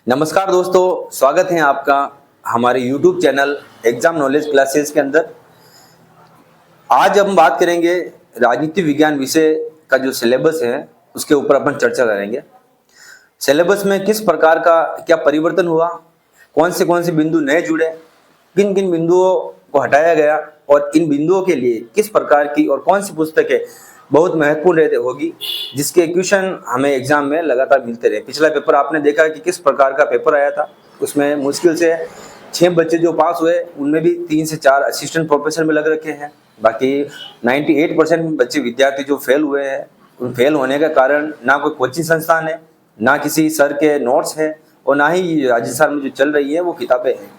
नमस्कार दोस्तों, स्वागत है आपका हमारे YouTube channel exam knowledge classes के अंदर। आज हम बात करेंगे राजनीति विज्ञान विषय का जो सिलेबस है उसके ऊपर अपन चर्चा करेंगे। सिलेबस में किस प्रकार का क्या परिवर्तन हुआ, कौन से बिंदु नए जुड़े, किन किन बिंदुओं को हटाया गया और इन बिंदुओं के लिए किस प्रकार की और कौन सी पुस्तकें बहुत महत्वपूर्ण होगी जिसके क्वेश्चन हमें एग्जाम में लगातार मिलते रहे। पिछला पेपर आपने देखा कि किस प्रकार का पेपर आया था, उसमें मुश्किल से 6 बच्चे जो पास हुए उनमें भी 3 से 4 असिस्टेंट प्रोफेसर में लग रखे हैं। बाकी 98% बच्चे विद्यार्थी जो फेल हुए हैं, उन फेल होने का कारण ना कोई कोचिंग संस्थान है, ना किसी सर के नोट्स है और ना ही राजस्थान में जो चल रही है वो किताबें हैं।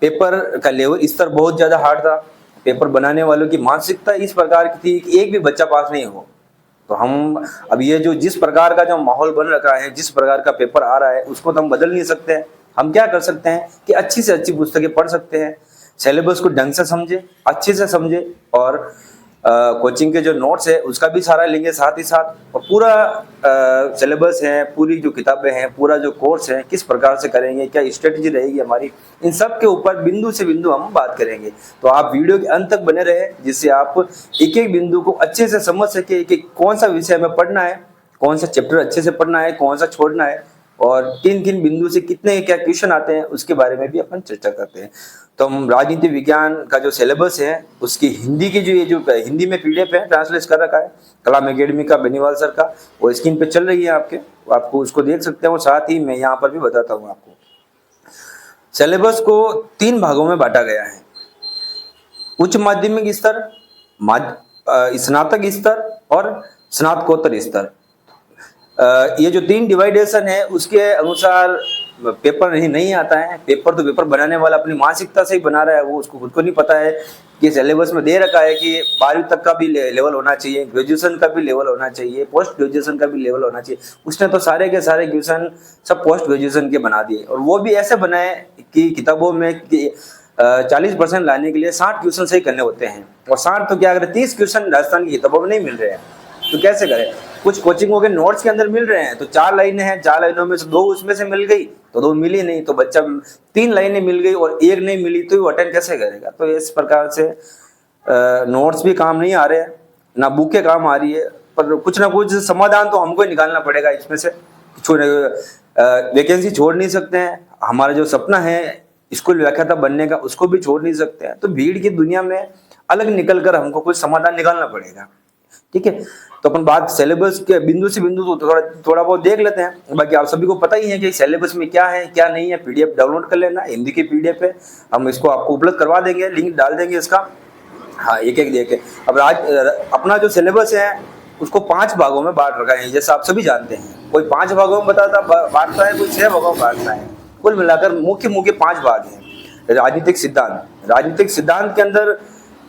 पेपर का लेवल स्तर बहुत ज़्यादा हार्ड था। पेपर बनाने वालों की मानसिकता इस प्रकार की थी कि एक भी बच्चा पास नहीं हो। तो हम अब ये जो जिस प्रकार का जो माहौल बन रखा है, जिस प्रकार का पेपर आ रहा है, उसको तो हम बदल नहीं सकते हैं। हम क्या कर सकते हैं कि अच्छी से अच्छी पुस्तकें पढ़ सकते हैं, सिलेबस को ढंग से समझे, अच्छे से समझे और कोचिंग के जो नोट्स है उसका भी सहारा लेंगे साथ ही साथ। और पूरा सिलेबस है, पूरी जो किताबें हैं, पूरा जो कोर्स है किस प्रकार से करेंगे, क्या स्ट्रेटजी रहेगी हमारी, इन सब के ऊपर बिंदु से बिंदु हम बात करेंगे। तो आप वीडियो के अंत तक बने रहे जिससे आप एक एक बिंदु को अच्छे से समझ सके कि कौन सा विषय हमें पढ़ना है, कौन सा चैप्टर अच्छे से पढ़ना है, कौन सा छोड़ना है और किन किन बिंदु से कितने क्या क्वेश्चन आते हैं उसके बारे में भी अपन चर्चा करते हैं। तो हम राजनीति विज्ञान का जो सिलेबस है उसकी हिंदी की जो हिंदी में पीडीएफ है, ट्रांसलेट कर रखा है कलाम एकेडमी का, बेनीवाल सर का, वो स्क्रीन पे चल रही है आपको उसको देख सकते हैं। और साथ ही मैं यहाँ पर भी बताता हूँ आपको, सिलेबस को 3 भागों में बांटा गया है। उच्च माध्यमिक स्तर, स्नातक स्तर और स्नातकोत्तर स्तर। ये जो 3 डिवाइडेशन है उसके अनुसार पेपर नहीं आता है। पेपर बनाने वाला अपनी मानसिकता से ही बना रहा है, वो उसको खुद को नहीं पता है कि सिलेबस में दे रखा है कि 12वीं तक का भी लेवल होना चाहिए, ग्रेजुएशन का भी लेवल होना चाहिए, पोस्ट ग्रेजुएशन का भी लेवल होना चाहिए। उसने तो सारे के सारे क्वेश्चन सब पोस्ट ग्रेजुएशन के बना दिए और वो भी ऐसे बनाए कि किताबों में कि 40% लाने के लिए 60 क्वेश्चन सही करने होते हैं और 60 तो क्या करें, 30 क्वेश्चन राजस्थान की किताबों में नहीं मिल रहे हैं। तो कैसे करें? कुछ कोचिंगों के नोट्स के अंदर मिल रहे हैं तो 4 लाइनें हैं, 4 लाइनों में से 2 उसमें से मिल गई तो 2 मिली नहीं, तो बच्चा 3 लाइनें मिल गई और 1 नहीं मिली तो वो अटेंड कैसे करेगा? तो इस प्रकार से नोट्स भी काम नहीं आ रहे हैं, ना बुकें काम आ रही है, पर कुछ ना कुछ समाधान तो हमको ही निकालना पड़ेगा इसमें से। वैकेंसी छोड़ नहीं सकते हैं, हमारा जो सपना है स्कूल व्याख्याता बनने का उसको भी छोड़ नहीं सकते हैं। तो भीड़ की दुनिया में अलग निकल कर हमको कुछ समाधान निकालना पड़ेगा, ठीक है। तो अपन बात सिलेबस के बिंदु से बिंदु तो थोड़ा बहुत देख लेते हैं। बाकी आप सभी को पता ही है कि सिलेबस में क्या है क्या नहीं है। पीडीएफ डाउनलोड कर लेना, हिंदी की पीडीएफ है, हम इसको आपको उपलब्ध करवा देंगे, लिंक डाल देंगे इसका। हाँ, एक एक देखे। अब अपना जो सिलेबस है उसको 5 भागों में बांट रखा है, जैसे आप सभी जानते हैं। कोई 5 भागों में बांटता है, कोई 6 भागों में बांटता है। कुल मिलाकर मुख्य 5 भाग हैं। राजनीतिक सिद्धांत के अंदर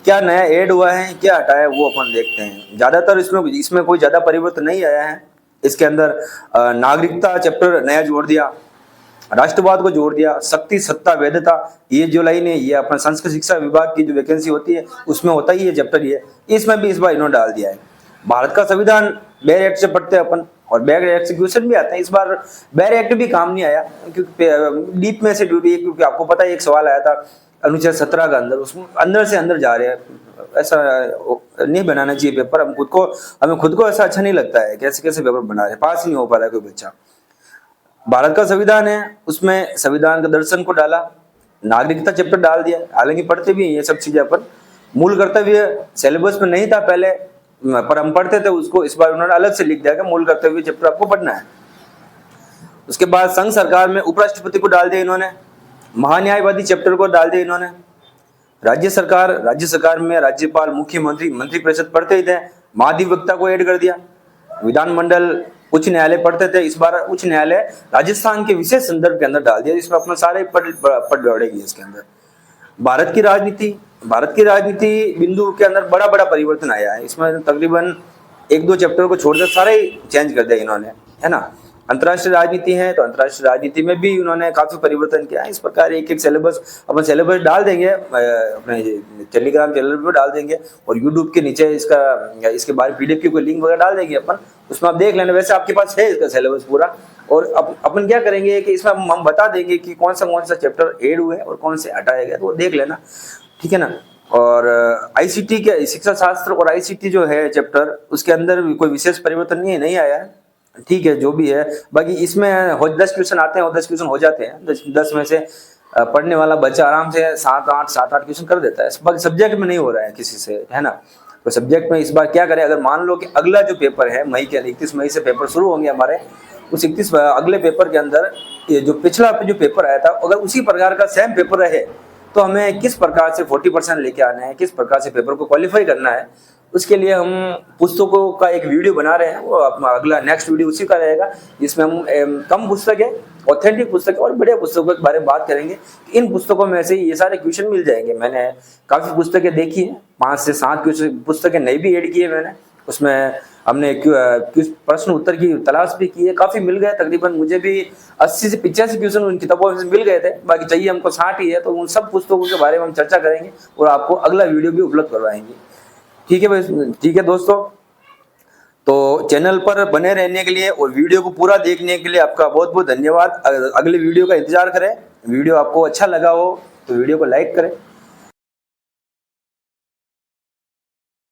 क्या नया ऐड हुआ है, क्या हटाया है, वो अपन देखते हैं। ज्यादातर इसमें कोई ज्यादा परिवर्तन नहीं आया है। इसके अंदर नागरिकता चैप्टर नया जोड़ दिया, राष्ट्रवाद को जोड़ दिया, शक्ति सत्ता वैधता, ये जो लाइन है ये अपन संस्कृत शिक्षा विभाग की जो वैकेंसी होती है उसमें होता ही है चैप्टर, ये इसमें भी इस बार इन्होंने डाल दिया है। भारत का संविधान बैर एक्ट से पढ़ते हैं अपन और बैर एक्ट से क्वेश्चन भी आते हैं। इस बार बैर एक्ट भी काम नहीं आया क्योंकि डीप में से ड्यूटी, क्योंकि आपको पता है एक सवाल आया था अनुच्छेद 17 का, अंदर उसमें अंदर से अंदर जा रहे हैं। ऐसा नहीं बनाना चाहिए पेपर। हमें खुद को ऐसा अच्छा नहीं लगता है, कैसे कैसे पेपर बना रहे हैं, पास ही नहीं हो पा रहा है कोई बच्चा। भारत का संविधान है उसमें संविधान का दर्शन को डाला, नागरिकता चैप्टर डाल दिया। हालांकि पढ़ते भी हैं ये सब चीजें अपन, मूल कर्तव्य सिलेबस में नहीं था पहले पर हम पढ़ते थे उसको, इस बार उन्होंने अलग से लिख दिया कि मूल कर्तव्य चैप्टर आपको पढ़ना है। उसके बाद संघ सरकार में उपराष्ट्रपति को डाल दिया इन्होंने, महान्यायवादी चैप्टर को डाल दिया इन्होंने। राज्य सरकार में राज्यपाल, मुख्यमंत्री, मंत्री परिषद पढ़ते ही थे, महाधिवक्ता को ऐड कर दिया। विधानमंडल, उच्च न्यायालय पढ़ते थे, इस बार उच्च न्यायालय राजस्थान के विशेष संदर्भ के अंदर डाल दिया, इसमें अपना सारे पढ़ दौड़ेगी इसके अंदर। भारत की राजनीति बिंदु के अंदर बड़ा परिवर्तन आया है। इसमें तकरीबन 1-2 चैप्टर को छोड़कर सारे चेंज कर दिया इन्होंने, है ना। अंतर्राष्ट्रीय राजनीति है तो अंतर्राष्ट्रीय राजनीति में भी उन्होंने काफी परिवर्तन किया है। इस प्रकार एक सिलेबस अपन सिलेबस डाल देंगे, अपने टेलीग्राम चैनल पर डाल देंगे और यूट्यूब के नीचे इसके बारे पीडीएफ की कोई लिंक वगैरह डाल देंगे अपन, उसमें आप देख लेना। वैसे आपके पास है इसका सिलेबस पूरा, और अपन क्या करेंगे कि इसमें हम बता देंगे कि कौन सा चैप्टर ऐड हुए और कौन से हटाए गए, तो वो देख लेना, ठीक है ना। और आईसीटी के शिक्षा शास्त्र और आईसीटी जो है चैप्टर, उसके अंदर भी कोई विशेष परिवर्तन नहीं आया है, ठीक है, जो भी है। बाकी इसमें 10 क्वेश्चन आते हैं और 10 क्वेश्चन हो जाते हैं, 10 में से पढ़ने वाला बच्चा आराम से 7-8 क्वेश्चन कर देता है। बाकी सब्जेक्ट में नहीं हो रहा है किसी से, है ना। तो सब्जेक्ट में इस बार क्या करें, अगर मान लो कि अगला जो पेपर है मई के 31 मई से पेपर शुरू होंगे हमारे, उस 31 अगले पेपर के अंदर ये जो पिछला जो पेपर आया था, अगर उसी प्रकार का सेम पेपर रहे तो हमें किस प्रकार से 40% लेके आना है, किस प्रकार से पेपर को क्वालिफाई करना है, उसके लिए हम पुस्तकों का एक वीडियो बना रहे हैं। वो अगला नेक्स्ट वीडियो उसी का रहेगा, जिसमें हम कम पुस्तक है, ऑथेंटिक पुस्तक है और बढ़िया पुस्तकों के बारे में बात करेंगे। इन पुस्तकों में से ये सारे क्वेश्चन मिल जाएंगे। मैंने काफ़ी पुस्तकें देखी हैं, 5 से 7 पुस्तकें नई भी ऐड की है मैंने, उसमें हमने प्रश्न उत्तर की तलाश भी की है, काफ़ी मिल गए। तकरीबन मुझे भी 80 से 85 क्वेश्चन उन किताबों में से मिल गए थे, बाकी चाहिए हमको 60 ही है। तो उन सब पुस्तकों के बारे में हम चर्चा करेंगे और आपको अगला वीडियो भी उपलब्ध करवाएंगे, ठीक है भाई, ठीक है दोस्तों। तो चैनल पर बने रहने के लिए और वीडियो को पूरा देखने के लिए आपका बहुत बहुत धन्यवाद। अगले वीडियो का इंतजार करें। वीडियो आपको अच्छा लगा हो तो वीडियो को लाइक करें।